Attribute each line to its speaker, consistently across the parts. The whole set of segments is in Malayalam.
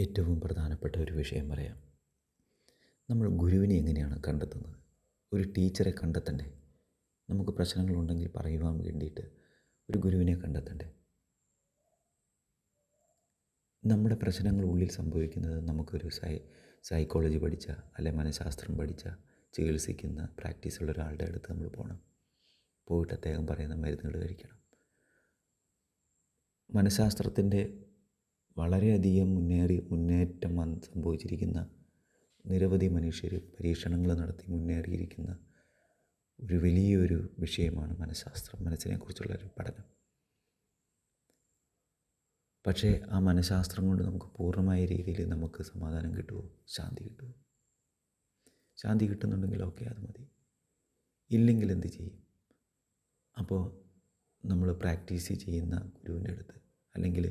Speaker 1: ഏറ്റവും പ്രധാനപ്പെട്ട ഒരു വിഷയം പറയാം. നമ്മൾ ഗുരുവിനെ എങ്ങനെയാണ് കണ്ടെത്തുന്നത്? ഒരു ടീച്ചറെ കണ്ടെത്തണ്ടേ? നമുക്ക് പ്രശ്നങ്ങളുണ്ടെങ്കിൽ പറയുവാൻ വേണ്ടിയിട്ട് ഒരു ഗുരുവിനെ കണ്ടെത്തണ്ടേ? നമ്മുടെ പ്രശ്നങ്ങൾ ഉള്ളിൽ സംഭവിക്കുന്നത് നമുക്കൊരു സൈക്കോളജി പഠിച്ച അല്ലെ മനഃശാസ്ത്രം പഠിച്ച ചികിത്സിക്കുന്ന പ്രാക്ടീസുള്ള ഒരാളുടെ അടുത്ത് നമ്മൾ പോകണം. പോയിട്ട് അദ്ദേഹം പറയുന്ന മരുന്നുകൾ കഴിക്കണം. മനഃശാസ്ത്രത്തിൻ്റെ വളരെയധികം മുന്നേറ്റം സംഭവിച്ചിരിക്കുന്ന നിരവധി മനുഷ്യർ പരീക്ഷണങ്ങൾ നടത്തി മുന്നേറിയിരിക്കുന്ന ഒരു വലിയൊരു വിഷയമാണ് മനഃശാസ്ത്രം, മനസ്സിനെക്കുറിച്ചുള്ള ഒരു പഠനം. പക്ഷേ ആ മനഃശാസ്ത്രം കൊണ്ട് നമുക്ക് പൂർണ്ണമായ രീതിയിൽ നമുക്ക് സമാധാനം കിട്ടുമോ? ശാന്തി കിട്ടുമോ? ശാന്തി കിട്ടുന്നുണ്ടെങ്കിൽ ഓക്കെ, അത് മതി. ഇല്ലെങ്കിൽ എന്ത് ചെയ്യും? അപ്പോൾ നമ്മൾ പ്രാക്ടീസ് ചെയ്യുന്ന ഗുരുവിൻ്റെ അടുത്ത്, അല്ലെങ്കിൽ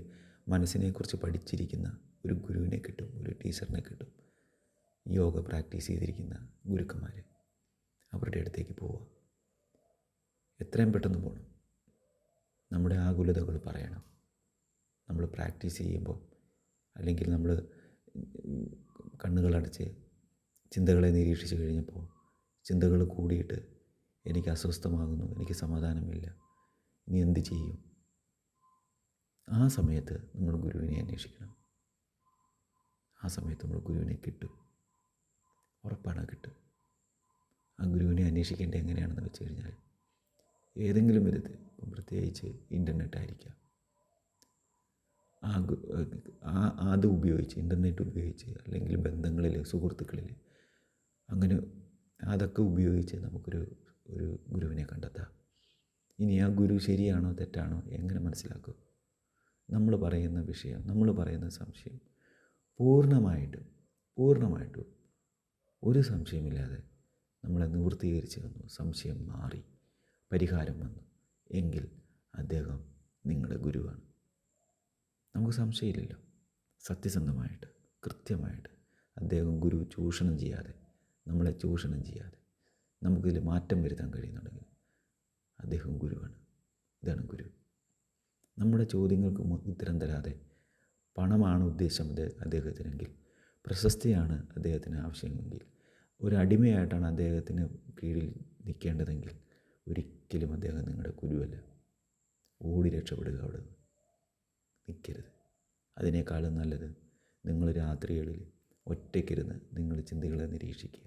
Speaker 1: മനസ്സിനെക്കുറിച്ച് പഠിച്ചിരിക്കുന്ന ഒരു ഗുരുവിനെ കിട്ടും, ഒരു ടീച്ചറിനെ കിട്ടും. യോഗ പ്രാക്ടീസ് ചെയ്തിരിക്കുന്ന ഗുരുക്കന്മാർ, അവരുടെ അടുത്തേക്ക് പോവുക. എത്രയും പെട്ടെന്ന് പോകണം. നമ്മുടെ ആകുലതകൾ പറയണം. നമ്മൾ പ്രാക്ടീസ് ചെയ്യുമ്പോൾ, അല്ലെങ്കിൽ നമ്മൾ കണ്ണുകളടച്ച് ചിന്തകളെ നിരീക്ഷിച്ച് കഴിഞ്ഞപ്പോൾ ചിന്തകൾ കൂടിയിട്ട് എനിക്ക് അസ്വസ്ഥമാകുന്നു, എനിക്ക് സമാധാനമില്ല, ഇനി എന്ത് ചെയ്യും? ആ സമയത്ത് നമ്മൾ ഗുരുവിനെ അന്വേഷിക്കണം. ആ സമയത്ത് നമ്മൾ ഗുരുവിനെ കിട്ടും, ഉറപ്പാണ് കിട്ടും. ആ ഗുരുവിനെ അന്വേഷിക്കേണ്ടത് എങ്ങനെയാണെന്ന് വെച്ച് കഴിഞ്ഞാൽ, ഏതെങ്കിലും വിധത്തിൽ, പ്രത്യേകിച്ച് ഇൻ്റർനെറ്റ് ആയിരിക്കാം, അത് ഉപയോഗിച്ച്, ഇൻ്റർനെറ്റ് ഉപയോഗിച്ച്, അല്ലെങ്കിൽ ബന്ധങ്ങളിൽ, സുഹൃത്തുക്കളിൽ, അങ്ങനെ അതൊക്കെ ഉപയോഗിച്ച് നമുക്കൊരു ഗുരുവിനെ കണ്ടെത്താം. ഇനി ആ ഗുരു ശരിയാണോ തെറ്റാണോ എങ്ങനെ മനസ്സിലാക്കും? നമ്മൾ പറയുന്ന വിഷയം, നമ്മൾ പറയുന്ന സംശയം പൂർണ്ണമായിട്ടും ഒരു സംശയമില്ലാതെ നമ്മളെ നിവൃത്തീകരിച്ച് തന്നു, സംശയം മാറി, പരിഹാരം വന്നു എങ്കിൽ അദ്ദേഹം നിങ്ങളുടെ ഗുരുവാണ്. നമുക്ക് സംശയമില്ലല്ലോ. സത്യസന്ധമായിട്ട്, കൃത്യമായിട്ട് അദ്ദേഹം ഗുരു ചൂഷണം ചെയ്യാതെ, നമ്മളെ ചൂഷണം ചെയ്യാതെ നമുക്കിതിൽ മാറ്റം വരുത്താൻ കഴിയുന്നുണ്ടെങ്കിൽ അദ്ദേഹം ഗുരുവാണ്. ഇതാണ് ഗുരു. നമ്മുടെ ചോദ്യങ്ങൾക്ക് ഉത്തരം തരാതെ പണമാണ് ഉദ്ദേശം അദ്ദേഹത്തിനെങ്കിൽ, പ്രശസ്തിയാണ് അദ്ദേഹത്തിന് ആവശ്യമെങ്കിൽ, ഒരടിമയായിട്ടാണ് അദ്ദേഹത്തിന് കീഴിൽ നിൽക്കേണ്ടതെങ്കിൽ ഒരിക്കലും അദ്ദേഹം നിങ്ങളുടെ ഗുരുവല്ല. ഓടി രക്ഷപ്പെടുക, അവിടെ നിൽക്കരുത്. അതിനേക്കാളും നല്ലത് നിങ്ങൾ രാത്രികളിൽ ഒറ്റയ്ക്കിരുന്ന് നിങ്ങൾ ചിന്തകളെ നിരീക്ഷിക്കുക.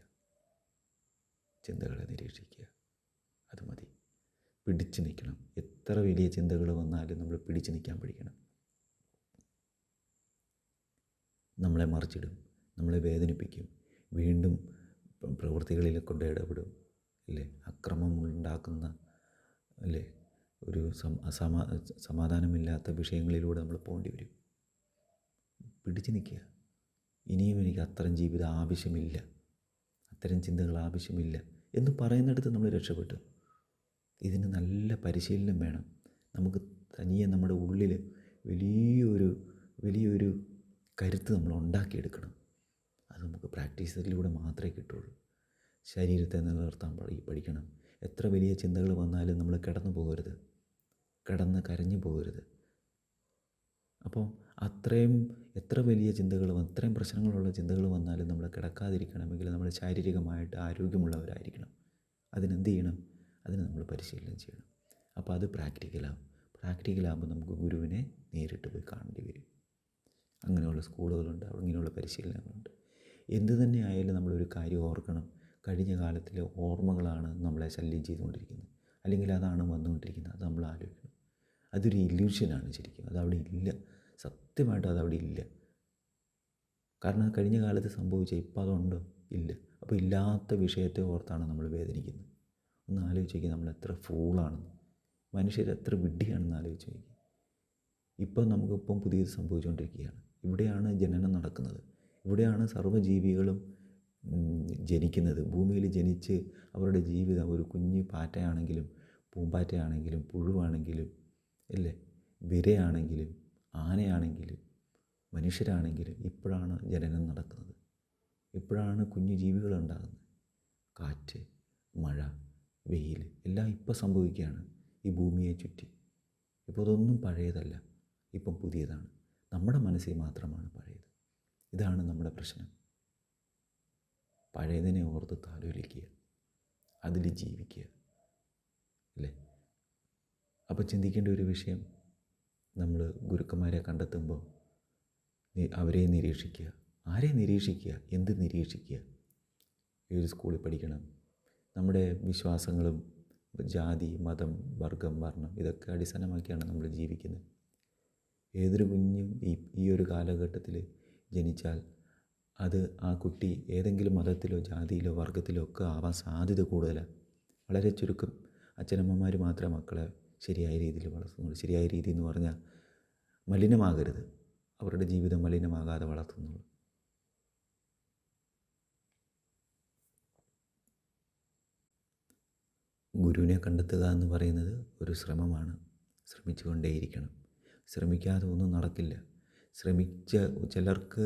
Speaker 1: അത് മതി. പിടിച്ചു നിൽക്കണം. എത്ര വലിയ ചിന്തകൾ വന്നാലും നമ്മൾ പിടിച്ചു നിൽക്കാൻ പഠിക്കണം. നമ്മളെ മറിച്ചിടും, നമ്മളെ വേദനിപ്പിക്കും, വീണ്ടും പ്രവൃത്തികളിൽ കൊണ്ട് ഇടപെടും, അല്ലേ? അക്രമം ഉണ്ടാക്കുന്ന, അല്ലേ, ഒരു സമാധാനമില്ലാത്ത വിഷയങ്ങളിലൂടെ നമ്മൾ പോകേണ്ടി വരും. പിടിച്ചു നിൽക്കുക. ഇനിയും എനിക്ക് അത്തരം ജീവിതം ആവശ്യമില്ല, അത്തരം ചിന്തകൾ ആവശ്യമില്ല എന്ന് പറയുന്നിടത്ത് നമ്മൾ രക്ഷപ്പെട്ടു. ഇതിന് നല്ല പരിശീലനം വേണം. നമുക്ക് തനിയെ നമ്മുടെ ഉള്ളിൽ വലിയൊരു കരുത്ത് നമ്മൾ ഉണ്ടാക്കിയെടുക്കണം. അത് നമുക്ക് പ്രാക്ടീസിലൂടെ മാത്രമേ കിട്ടുള്ളൂ. ശരീരത്തെ നിലനിർത്താൻ പഠിക്കണം. എത്ര വലിയ ചിന്തകൾ വന്നാലും നമ്മൾ കിടന്ന് കരഞ്ഞു പോകരുത്. അപ്പോൾ എത്ര വലിയ ചിന്തകൾ, അത്രയും പ്രശ്നങ്ങളുള്ള ചിന്തകൾ വന്നാലും നമ്മൾ കിടക്കാതിരിക്കണമെങ്കിൽ നമ്മൾ ശാരീരികമായിട്ട് ആരോഗ്യമുള്ളവരായിരിക്കണം. അതിനെന്ത് ചെയ്യണം? അതിന് നമ്മൾ പരിശീലനം ചെയ്യണം. അപ്പോൾ അത് പ്രാക്ടിക്കലാകുമ്പോൾ നമുക്ക് ഗുരുവിനെ നേരിട്ട് പോയി കാണേണ്ടി വരും. അങ്ങനെയുള്ള സ്കൂളുകളുണ്ട്, അങ്ങനെയുള്ള പരിശീലനങ്ങളുണ്ട്. എന്തു തന്നെ ആയാലും നമ്മളൊരു കാര്യം ഓർക്കണം. കഴിഞ്ഞ കാലത്തിലെ ഓർമ്മകളാണ് നമ്മളെ ശല്യം ചെയ്തുകൊണ്ടിരിക്കുന്നത്, അല്ലെങ്കിൽ അതാണ് വന്നുകൊണ്ടിരിക്കുന്നത്. അത് നമ്മൾ ആലോചിക്കണം. അതൊരു ഇല്യൂഷനാണ് ശരിക്കും. അതവിടെ ഇല്ല. സത്യമായിട്ടും അതവിടെ ഇല്ല. കാരണം കഴിഞ്ഞ കാലത്ത് സംഭവിച്ച ഇപ്പം അതുണ്ടോ? ഇല്ല. അപ്പോൾ ഇല്ലാത്ത വിഷയത്തെ ഓർത്താണ് നമ്മൾ വേദനിക്കുന്നത്. ഒന്ന് ആലോചിച്ച് നോക്കി, നമ്മൾ എത്ര ഫൂളാണെന്ന്, മനുഷ്യർ എത്ര വിഡ്ഢിയാണെന്ന് ആലോചിച്ച് നോക്കി. നമുക്കിപ്പം പുതിയത് സംഭവിച്ചുകൊണ്ടിരിക്കുകയാണ്. ഇവിടെയാണ് ജനനം നടക്കുന്നത്. ഇവിടെയാണ് സർവ്വജീവികളും ജനിക്കുന്നത്. ഭൂമിയിൽ ജനിച്ച് അവരുടെ ജീവിതം, ഒരു കുഞ്ഞ് പാറ്റയാണെങ്കിലും പൂമ്പാറ്റയാണെങ്കിലും പുഴുവാണെങ്കിലും, അല്ലേ, വിരയാണെങ്കിലും ആനയാണെങ്കിലും മനുഷ്യരാണെങ്കിലും ഇപ്പോഴാണ് ജനനം നടക്കുന്നത്. ഇപ്പോഴാണ് കുഞ്ഞു ജീവികളുണ്ടാകുന്നത്. കാറ്റ്, മഴ, വെയിൽ എല്ലാം ഇപ്പം സംഭവിക്കുകയാണ് ഈ ഭൂമിയെ ചുറ്റി. ഇപ്പോൾ അതൊന്നും പഴയതല്ല, ഇപ്പം പുതിയതാണ്. നമ്മുടെ മനസ്സിൽ മാത്രമാണ് പഴയത്. ഇതാണ് നമ്മുടെ പ്രശ്നം. പഴയതിനെ ഓർത്ത് താലോലിക്കുക, അതിൽ ജീവിക്കുക, അല്ലേ? അപ്പോൾ ചിന്തിക്കേണ്ട ഒരു വിഷയം, നമ്മൾ ഗുരുക്കന്മാരെ കണ്ടെത്തുമ്പോൾ അവരെ നിരീക്ഷിക്കുക. ആരെ നിരീക്ഷിക്കുക? എന്ത് നിരീക്ഷിക്കുക? ഏത് സ്കൂളിൽ പഠിക്കണം? നമ്മുടെ വിശ്വാസങ്ങളും ജാതി, മതം, വർഗം, വർണ്ണം ഇതൊക്കെ അടിസ്ഥാനമാക്കിയാണ് നമ്മൾ ജീവിക്കുന്നത്. ഏതൊരു കുഞ്ഞും ഈ ഒരു കാലഘട്ടത്തിൽ ജനിച്ചാൽ അത് ആ കുട്ടി ഏതെങ്കിലും മതത്തിലോ ജാതിയിലോ വർഗത്തിലോ ഒക്കെ ആവാൻ സാധ്യത കൂടുതലാണ്. വളരെ ചുരുക്കം അച്ഛനമ്മമാർ മാത്രമേ മക്കളെ ശരിയായ രീതിയിൽ വളർത്തുന്നുള്ളൂ. ശരിയായ രീതി എന്ന് പറഞ്ഞാൽ മലിനമാകരുത്, അവരുടെ ജീവിതം മലിനമാകാതെ വളർത്തുന്നുള്ളൂ. ഗുരുവിനെ കണ്ടെത്തുക എന്ന് പറയുന്നത് ഒരു ശ്രമമാണ്. ശ്രമിച്ചു കൊണ്ടേയിരിക്കണം. ശ്രമിക്കാതെ ഒന്നും നടക്കില്ല. ചിലർക്ക്,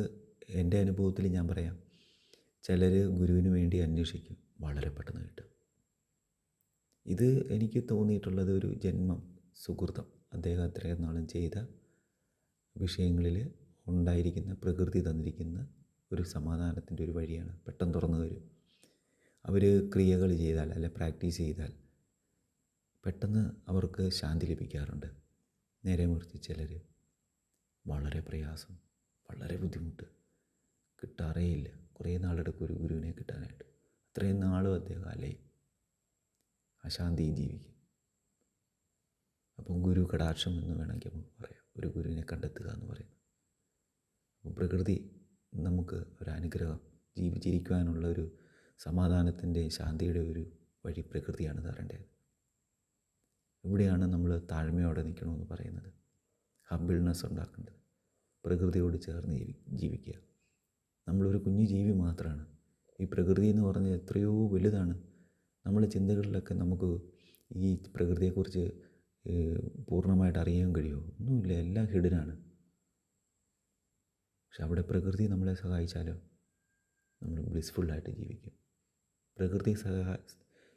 Speaker 1: എൻ്റെ അനുഭവത്തിൽ ഞാൻ പറയാം, ചിലർ ഗുരുവിന് വേണ്ടി അന്വേഷിക്കും, വളരെ പെട്ടെന്ന് കിട്ടും. ഇത് എനിക്ക് തോന്നിയിട്ടുള്ളത് ഒരു ജന്മം സുഹൃതം. അദ്ദേഹം അത്രയും നാളും ചെയ്ത വിഷയങ്ങളിൽ ഉണ്ടായിരിക്കുന്ന, പ്രകൃതി തന്നിരിക്കുന്ന ഒരു സമാധാനത്തിൻ്റെ ഒരു വഴിയാണ്. പെട്ടെന്ന് തുറന്നു വരും. അവർ ക്രിയകൾ ചെയ്താൽ, അല്ലെ പ്രാക്ടീസ് ചെയ്താൽ പെട്ടെന്ന് അവർക്ക് ശാന്തി ലഭിക്കാറുണ്ട്. നേരെ മറിച്ച് ചിലർ വളരെ പ്രയാസം, വളരെ ബുദ്ധിമുട്ട്, കിട്ടാറേയില്ല. കുറേ നാളെടുക്കും ഒരു ഗുരുവിനെ കിട്ടാനായിട്ട്. അത്രയും നാളും അദ്ദേഹം അലയും, അശാന്തിയും ജീവിക്കും. അപ്പം ഗുരു കടാക്ഷം എന്ന് വേണമെങ്കിൽ നമുക്ക് പറയാം, ഒരു ഗുരുവിനെ കണ്ടെത്തുക എന്ന് പറയുന്നത്. അപ്പം പ്രകൃതി നമുക്ക് ഒരു അനുഗ്രഹം, ജീവിച്ചിരിക്കുവാനുള്ള ഒരു സമാധാനത്തിൻ്റെ, ശാന്തിയുടെ ഒരു വഴി പ്രകൃതിയാണ് തരേണ്ടത്. ഇവിടെയാണ് നമ്മൾ താഴ്മയോടെ നിൽക്കണമെന്ന് പറയുന്നത്. ഹംബിൾനെസ് ഉണ്ടാക്കേണ്ടത്, പ്രകൃതിയോട് ചേർന്ന് ജീവിക്കുക. നമ്മളൊരു കുഞ്ഞു ജീവി മാത്രമാണ്. ഈ പ്രകൃതി എന്ന് പറഞ്ഞാൽ എത്രയോ വലുതാണ്. നമ്മുടെ ചിന്തകളിലൊക്കെ നമുക്ക് ഈ പ്രകൃതിയെക്കുറിച്ച് പൂർണ്ണമായിട്ട് അറിയാൻ കഴിയുമോ? ഒന്നുമില്ല, എല്ലാം ഹിഡനാണ്. പക്ഷെ അവിടെ പ്രകൃതി നമ്മളെ സഹായിച്ചാലോ നമ്മൾ ബ്ലിസ്ഫുള്ളായിട്ട് ജീവിക്കും.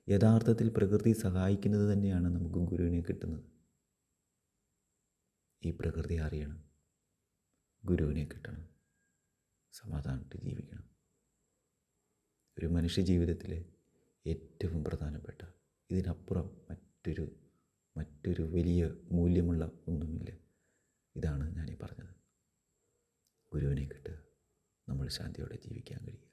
Speaker 1: യഥാർത്ഥത്തിൽ പ്രകൃതി സഹായിക്കുന്നത് തന്നെയാണ് നമുക്ക് ഗുരുവിനെ കിട്ടുന്നത്. ഈ പ്രകൃതി അറിയണം, ഗുരുവിനെ കിട്ടണം, സമാധാനമായിട്ട് ജീവിക്കണം. ഒരു മനുഷ്യ ജീവിതത്തിൽ ഏറ്റവും പ്രധാനപ്പെട്ട, ഇതിനപ്പുറം മറ്റൊരു വലിയ മൂല്യമുള്ള ഒന്നുമില്ല. ഇതാണ് ഞാനീ പറഞ്ഞത്. ഗുരുവിനെ കിട്ടുക, നമ്മൾ ശാന്തിയോടെ ജീവിക്കാൻ കഴിയും.